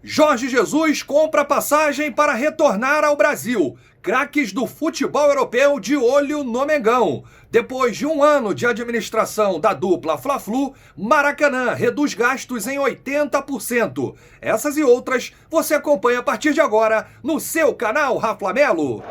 Jorge Jesus compra passagem para retornar ao Brasil. Craques do futebol europeu de olho no Mengão. Depois de um ano de administração da dupla Fla-Flu, Maracanã reduz gastos em 80%. Essas e outras você acompanha a partir de agora no seu canal Raflamelo.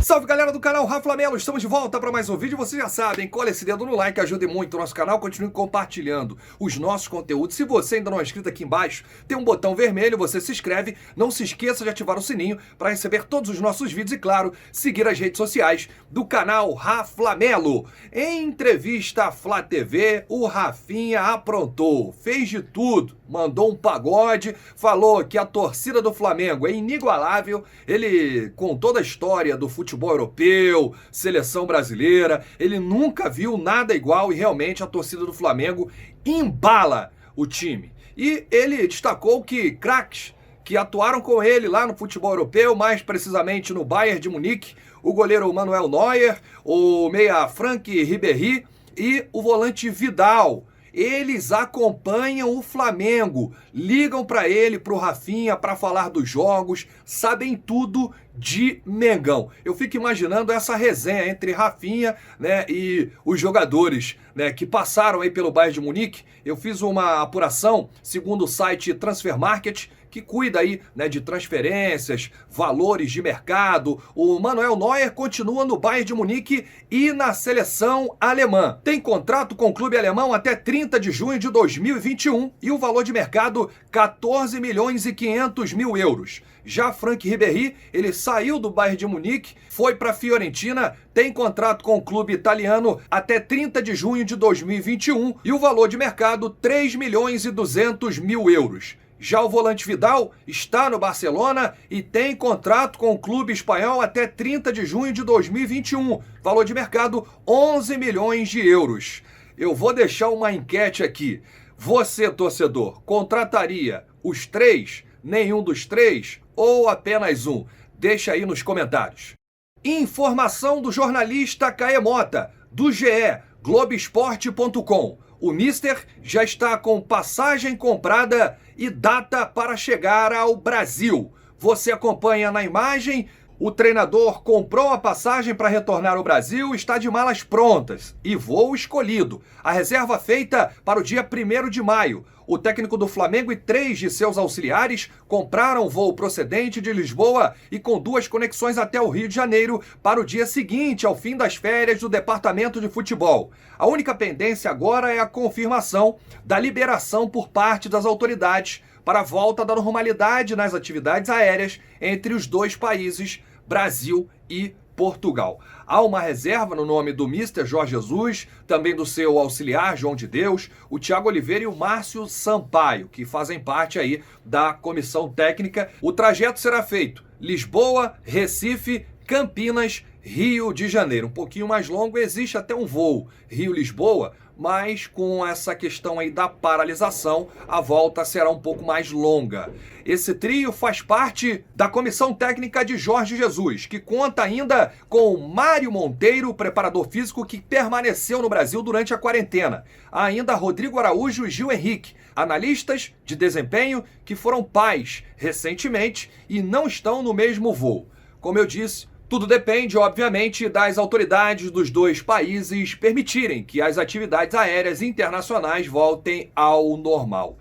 Salve galera do canal Raflamelo, estamos de volta para mais um vídeo. Vocês já sabem, cola esse dedo no like, ajude muito o nosso canal, continue compartilhando os nossos conteúdos. Se você ainda não é inscrito, aqui embaixo tem um botão vermelho, você se inscreve. Não se esqueça de ativar o sininho para receber todos os nossos vídeos e, claro, seguir as redes sociais do canal Raflamelo. Em entrevista à Flá TV, o Rafinha aprontou, fez de tudo, mandou um pagode, falou que a torcida do Flamengo é inigualável. Ele contou da história do futebol europeu, seleção brasileira, ele nunca viu nada igual e realmente a torcida do Flamengo embala o time. E ele destacou que craques que atuaram com ele lá no futebol europeu, mais precisamente no Bayern de Munique, o goleiro Manuel Neuer, o meia Franck Ribéry e o volante Vidal. Eles acompanham o Flamengo, ligam para ele, para o Rafinha, para falar dos jogos, sabem tudo de Mengão. Eu fico imaginando essa resenha entre Rafinha, né, e os jogadores, né, que passaram aí pelo Bayern de Munique. Eu fiz uma apuração, segundo o site Transfer Market, que cuida aí, né, de transferências, valores de mercado. O Manuel Neuer continua no Bayern de Munique e na seleção alemã. Tem contrato com o clube alemão até 30 de junho de 2021 e o valor de mercado 14 milhões e 500 mil euros. Já Franck Ribéry, ele saiu do Bayern de Munique, foi para a Fiorentina, tem contrato com o clube italiano até 30 de junho de 2021 e o valor de mercado 3 milhões e 200 mil euros. Já o volante Vidal está no Barcelona e tem contrato com o clube espanhol até 30 de junho de 2021. Valor de mercado 11 milhões de euros. Eu vou deixar uma enquete aqui. Você, torcedor, contrataria os três, nenhum dos três ou apenas um? Deixa aí nos comentários. Informação do jornalista Caemota, do GE, Globoesporte.com. O Mister já está com passagem comprada e data para chegar ao Brasil. Você acompanha na imagem, o treinador comprou a passagem para retornar ao Brasil, está de malas prontas e voo escolhido. A reserva feita para o dia 1º de maio. O técnico do Flamengo e 3 de seus auxiliares compraram voo procedente de Lisboa e com 2 conexões até o Rio de Janeiro para o dia seguinte, ao fim das férias do departamento de futebol. A única pendência agora é a confirmação da liberação por parte das autoridades para a volta da normalidade nas atividades aéreas entre os dois países, Brasil e Portugal. Há uma reserva no nome do Mister Jorge Jesus, também do seu auxiliar João de Deus, o Thiago Oliveira e o Márcio Sampaio, que fazem parte aí da comissão técnica. O trajeto será feito Lisboa, Recife, Campinas, Rio de Janeiro. Um pouquinho mais longo, existe até um voo Rio-Lisboa, mas com essa questão aí da paralisação, a volta será um pouco mais longa. Esse trio faz parte da comissão técnica de Jorge Jesus, que conta ainda com Mário Monteiro, preparador físico que permaneceu no Brasil durante a quarentena. Há ainda Rodrigo Araújo e Gil Henrique, analistas de desempenho que foram pais recentemente e não estão no mesmo voo. Como eu disse, tudo depende, obviamente, das autoridades dos dois países permitirem que as atividades aéreas internacionais voltem ao normal.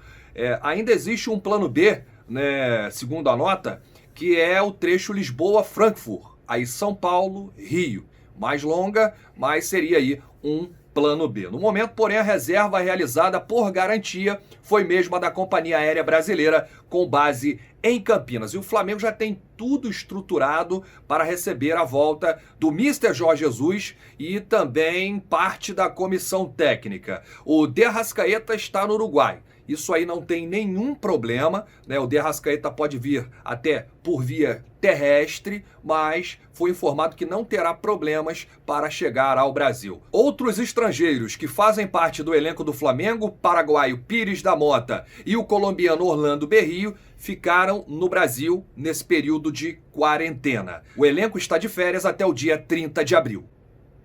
Ainda existe um plano B, né, segundo a nota, que é o trecho Lisboa-Frankfurt, aí São Paulo-Rio. Mais longa, mas seria aí um plano B. No momento, porém, a reserva realizada por garantia foi mesmo a da Companhia Aérea Brasileira, com base em Campinas. E o Flamengo já tem tudo estruturado para receber a volta do Mister Jorge Jesus e também parte da comissão técnica. O De Arrascaeta está no Uruguai Isso aí não tem nenhum problema, né? O De Arrascaeta pode vir até por via terrestre, mas foi informado que não terá problemas para chegar ao Brasil. Outros estrangeiros que fazem parte do elenco do Flamengo, o paraguaio Pires da Mota e o colombiano Orlando Berrio, ficaram no Brasil nesse período de quarentena. O elenco está de férias até o dia 30 de abril.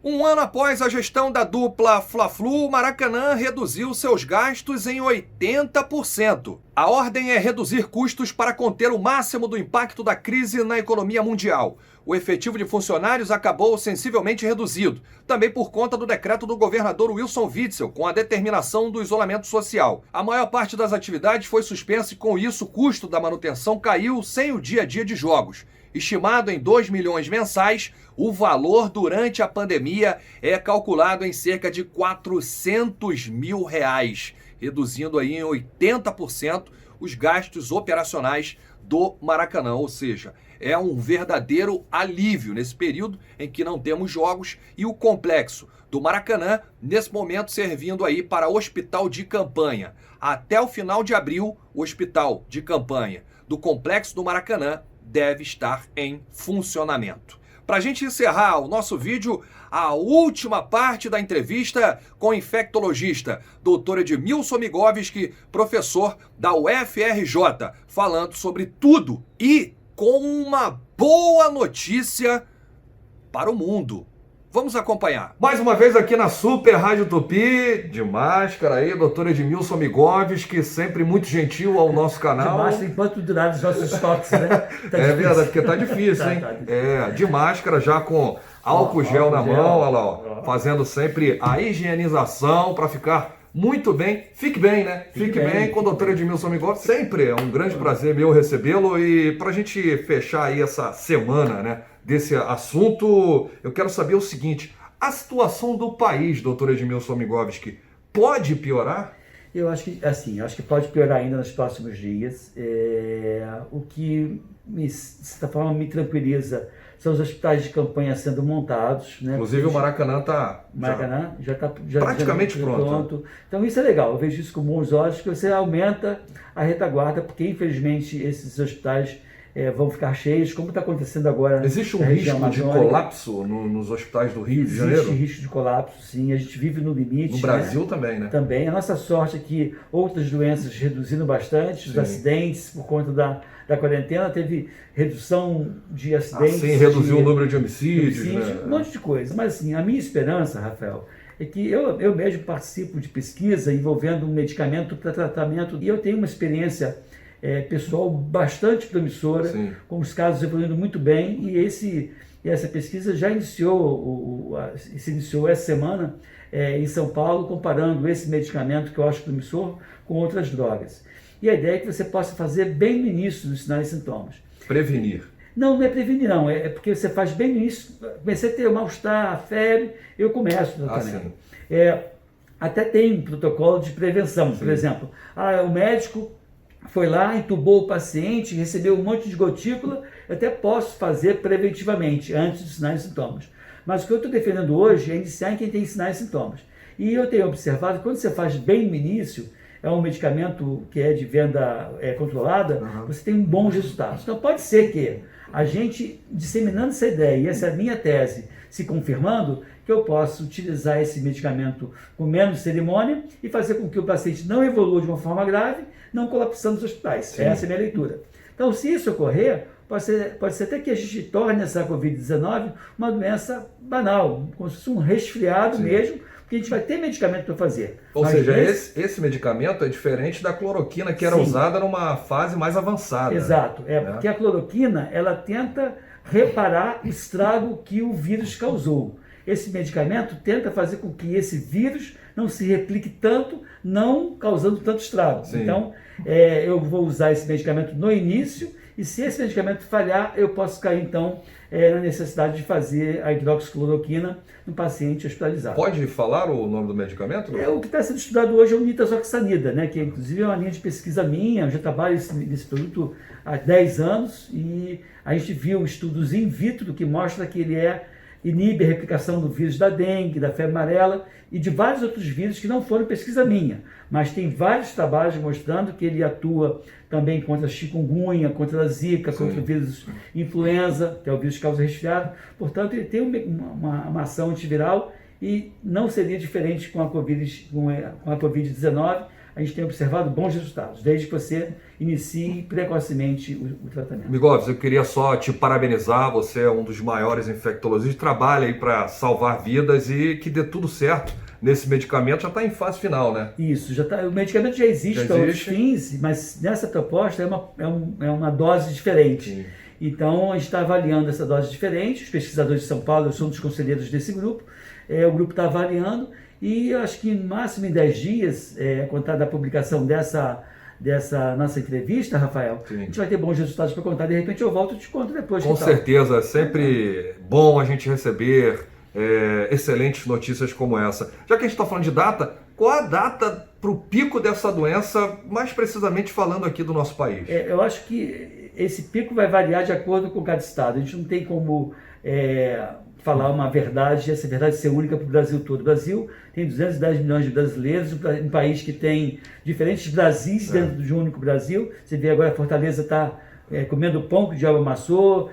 Um ano após a gestão da dupla Fla-Flu, o Maracanã reduziu seus gastos em 80%. A ordem é reduzir custos para conter o máximo do impacto da crise na economia mundial. O efetivo de funcionários acabou sensivelmente reduzido, também por conta do decreto do governador Wilson Witzel, com a determinação do isolamento social. A maior parte das atividades foi suspensa e, com isso, o custo da manutenção caiu sem o dia a dia de jogos. Estimado em 2 milhões mensais, o valor durante a pandemia é calculado em cerca de 400 mil reais, reduzindo aí em 80% os gastos operacionais do Maracanã, ou seja, é um verdadeiro alívio nesse período em que não temos jogos e o complexo do Maracanã, nesse momento, servindo aí para hospital de campanha. Até o final de abril, o hospital de campanha do complexo do Maracanã deve estar em funcionamento. Para a gente encerrar o nosso vídeo, a última parte da entrevista com o infectologista Dr. Edmilson Migovski, professor da UFRJ, falando sobre tudo e com uma boa notícia para o mundo. Vamos acompanhar. Mais uma vez aqui na Super Rádio Tupi, de máscara aí, doutor Edmilson Migovski, sempre muito gentil ao nosso canal. De máscara enquanto durar os nossos toques, né? Tá é verdade, porque tá difícil, hein? De máscara, já com álcool gel na mão, olha lá, ó, fazendo sempre a higienização para ficar muito bem. Fique bem, né? Fique bem com o doutor Edmilson Migovski. Sempre é um grande prazer meu recebê-lo. E para a gente fechar aí essa semana, né, desse assunto, eu quero saber o seguinte: a situação do país, doutor Edmilson Migovski, pode piorar? Eu acho que, assim, acho que pode piorar ainda nos próximos dias. O que, de certa forma, me tranquiliza são os hospitais de campanha sendo montados, né? Inclusive o Maracanã está já está praticamente pronto. Então isso é legal, eu vejo isso com bons olhos, que você aumenta a retaguarda, porque infelizmente esses hospitais vão ficar cheios, como está acontecendo agora. Existe um risco de colapso nos hospitais do Rio de Janeiro? Existe risco de colapso, sim. A gente vive no limite. No Brasil também, né? Também. A nossa sorte é que outras doenças reduziram bastante, os acidentes, por conta da quarentena, teve redução de acidentes. Sim, reduziu o número de homicídios, né? Um monte de coisa. Mas, assim, a minha esperança, Rafael, é que eu mesmo participo de pesquisa envolvendo um medicamento para tratamento, e eu tenho uma experiência pessoal bastante promissora, sim, com os casos evoluindo muito bem, e essa pesquisa já se iniciou essa semana em São Paulo, comparando esse medicamento que eu acho promissor com outras drogas. E a ideia é que você possa fazer bem no início dos sinais e sintomas. Prevenir. Não é prevenir, não. É porque você faz bem no início. Comecei a ter mal-estar, febre, eu começo o tratamento. Até tem um protocolo de prevenção. Sim. Por exemplo, o médico foi lá, entubou o paciente, recebeu um monte de gotícula, eu até posso fazer preventivamente, antes dos sinais e sintomas. Mas o que eu estou defendendo hoje é iniciar em quem tem sinais e sintomas. E eu tenho observado que quando você faz bem no início, é um medicamento que é de venda controlada, você tem bons resultados. Então pode ser que a gente, disseminando essa ideia, e essa é a minha tese, se confirmando, que eu possa utilizar esse medicamento com menos cerimônia e fazer com que o paciente não evolua de uma forma grave, não colapsando os hospitais. Sim. Essa é a minha leitura. Então, se isso ocorrer, pode ser até que a gente torne essa Covid-19 uma doença banal, como se fosse um resfriado. Sim. Mesmo, porque a gente vai ter medicamento para fazer. Ou seja, esse medicamento é diferente da cloroquina, que era Sim. usada numa fase mais avançada. Exato, porque a cloroquina, ela tenta reparar o estrago que o vírus causou. Esse medicamento tenta fazer com que esse vírus não se replique tanto, não causando tanto estrago. Sim. Então, eu vou usar esse medicamento no início, e se esse medicamento falhar, eu posso cair, então, na necessidade de fazer a hidroxicloroquina no paciente hospitalizado. Pode falar o nome do medicamento? O que está sendo estudado hoje é o nitazoxanida, né, que inclusive é uma linha de pesquisa minha. Eu já trabalho nesse produto há 10 anos, e a gente viu estudos in vitro que mostram que ele é inibe a replicação do vírus da dengue, da febre amarela e de vários outros vírus que não foram pesquisa minha, mas tem vários trabalhos mostrando que ele atua também contra a chikungunya, contra a zika, contra o vírus influenza, que é o vírus que causa resfriado. Portanto, ele tem uma ação antiviral e não seria diferente com a Covid-19. A gente tem observado bons resultados, desde que você inicie precocemente o tratamento. Migovski, eu queria só te parabenizar, você é um dos maiores infectologistas, trabalha aí para salvar vidas e que dê tudo certo nesse medicamento, já está em fase final, né? Isso, já tá, o medicamento já existe para outros fins, mas nessa proposta é uma dose diferente. Sim. Então, a gente está avaliando essa dose diferente, os pesquisadores de São Paulo, eu sou um dos conselheiros desse grupo, o grupo está avaliando, e eu acho que no máximo em 10 dias, contar da publicação dessa nossa entrevista, Rafael, sim, a gente vai ter bons resultados para contar. De repente eu volto e te conto depois. Com certeza, é sempre bom a gente receber excelentes notícias como essa. Já que a gente está falando de data, qual a data para o pico dessa doença, mais precisamente falando aqui do nosso país? Eu acho que esse pico vai variar de acordo com cada estado. A gente não tem como falar uma verdade, essa verdade ser única para o Brasil todo. O Brasil tem 210 milhões de brasileiros, um país que tem diferentes Brasis dentro de um único Brasil. Você vê agora a Fortaleza está comendo pão que o diabo amassou,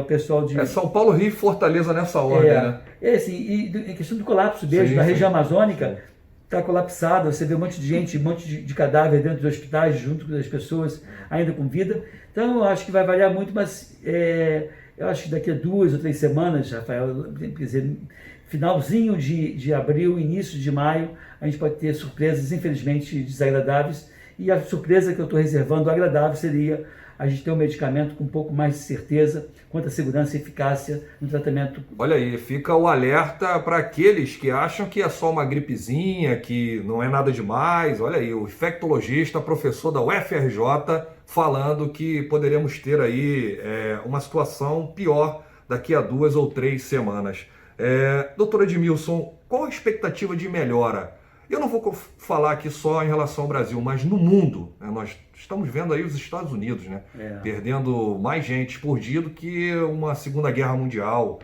o pessoal de... São Paulo, Rio e Fortaleza nessa ordem, né? Assim, e em questão do colapso mesmo, na região amazônica, está colapsada, você vê um monte de gente, um monte de cadáver dentro dos hospitais, junto com as pessoas ainda com vida. Então, eu acho que vai variar muito, mas... eu acho que daqui a 2 ou 3 semanas, Rafael, quer dizer, finalzinho de abril, início de maio, a gente pode ter surpresas, infelizmente, desagradáveis. E a surpresa que eu estou reservando, agradável, seria a gente ter um medicamento com um pouco mais de certeza quanto à segurança e eficácia no tratamento. Olha aí, fica o alerta para aqueles que acham que é só uma gripezinha, que não é nada demais. Olha aí, o infectologista, professor da UFRJ, falando que poderemos ter aí uma situação pior daqui a 2 ou 3 semanas. Doutor Edmilson, qual a expectativa de melhora? Eu não vou falar aqui só em relação ao Brasil, mas no mundo, né? Nós estamos vendo aí os Estados Unidos, né? Perdendo mais gente por dia do que uma Segunda Guerra Mundial.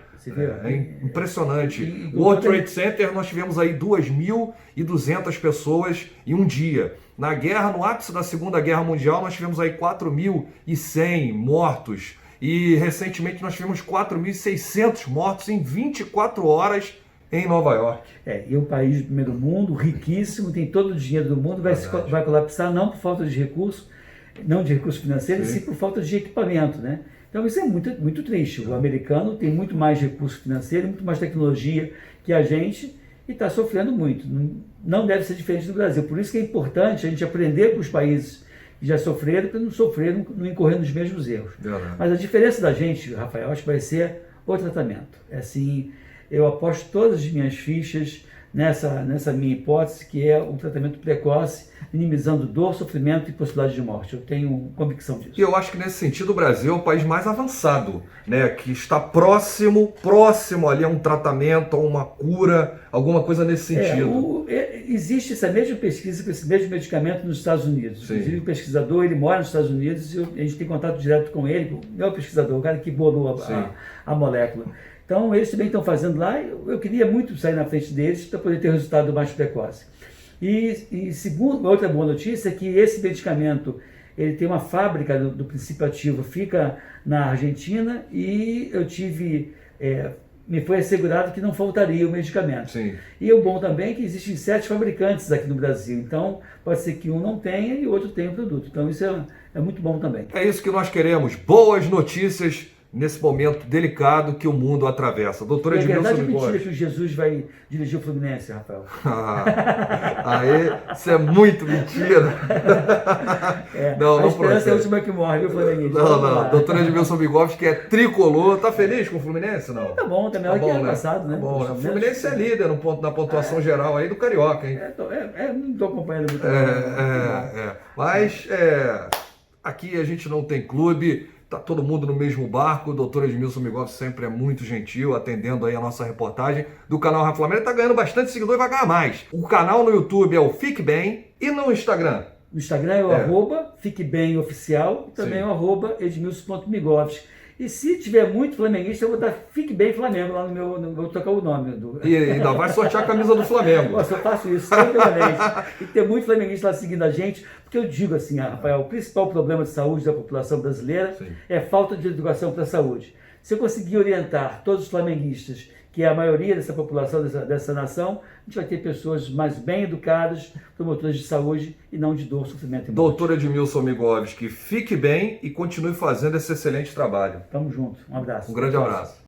Impressionante. O World Trade Center, nós tivemos aí 2.200 pessoas em um dia. Na guerra, no ápice da Segunda Guerra Mundial, nós tivemos aí 4.100 mortos. E recentemente nós tivemos 4.600 mortos em 24 horas em Nova York. E um país do primeiro mundo, riquíssimo, tem todo o dinheiro do mundo, vai colapsar não por falta de recurso, não de recurso financeiro, sim por falta de equipamento, né? Então isso é muito, muito triste. O americano tem muito mais recurso financeiro, muito mais tecnologia que a gente e está sofrendo muito. Não deve ser diferente do Brasil. Por isso que é importante a gente aprender com os países que já sofreram, para não sofrer, não incorrer nos mesmos erros. Verdade. Mas a diferença da gente, Rafael, acho que vai ser o tratamento. Assim, eu aposto todas as minhas fichas nessa minha hipótese, que é um tratamento precoce, minimizando dor, sofrimento e possibilidade de morte. Eu tenho convicção disso. E eu acho que nesse sentido o Brasil é o país mais avançado, né? Que está próximo ali a um tratamento, a uma cura, alguma coisa nesse sentido. Existe essa mesma pesquisa com esse mesmo medicamento nos Estados Unidos. Sim. Inclusive o pesquisador, ele mora nos Estados Unidos e a gente tem contato direto com ele, o meu pesquisador, o cara que bolou a molécula. Então, eles também estão fazendo lá. Eu queria muito sair na frente deles para poder ter um resultado mais precoce. E segundo, outra boa notícia é que esse medicamento, ele tem uma fábrica do princípio ativo, fica na Argentina e eu tive... me foi assegurado que não faltaria o medicamento. Sim. E o bom também é que existem 7 fabricantes aqui no Brasil. Então, pode ser que um não tenha e o outro tenha o produto. Então, isso é muito bom também. É isso que nós queremos. Boas notícias nesse momento delicado que o mundo atravessa. Doutor Edmilson Bigode. É verdade, mentira que o Jesus vai dirigir o Fluminense, Rafael. Isso é muito mentira. A esperança é a última que morre, viu, Flamenguista? Não. Doutor Edmilson Bigode, que é tricolor, tá feliz com o Fluminense, não? Tá bom, também. Tá bom, ano passado, né? Tá bom, o Fluminense é líder na pontuação geral aí do Carioca, hein? Não estou acompanhando muito. Mas aqui a gente não tem clube. Tá todo mundo no mesmo barco. O doutor Edmilson Bigode sempre é muito gentil, atendendo aí a nossa reportagem do canal Rafa Flamengo. Ele tá ganhando bastante seguidor e vai ganhar mais. O canal no YouTube é o Fique Bem e no Instagram? No Instagram é o @fiquebemoficial e também o @edmilson.migovski. E se tiver muito flamenguista, eu vou botar Fique Bem Flamengo lá no meu. Vou tocar o nome. E ainda vai sortear a camisa do Flamengo. Nossa, eu faço isso sempre. Tem que ter muito flamenguista lá seguindo a gente, porque eu digo assim, Rafael, o principal problema de saúde da população brasileira é a falta de educação para a saúde. Se eu conseguir orientar todos os flamenguistas, que é a maioria dessa população, dessa nação, a gente vai ter pessoas mais bem educadas, promotoras de saúde e não de dor, sofrimento e morte. Doutor Edmilson Migovski, fique bem e continue fazendo esse excelente trabalho. Tamo junto. Um abraço. Um grande abraço.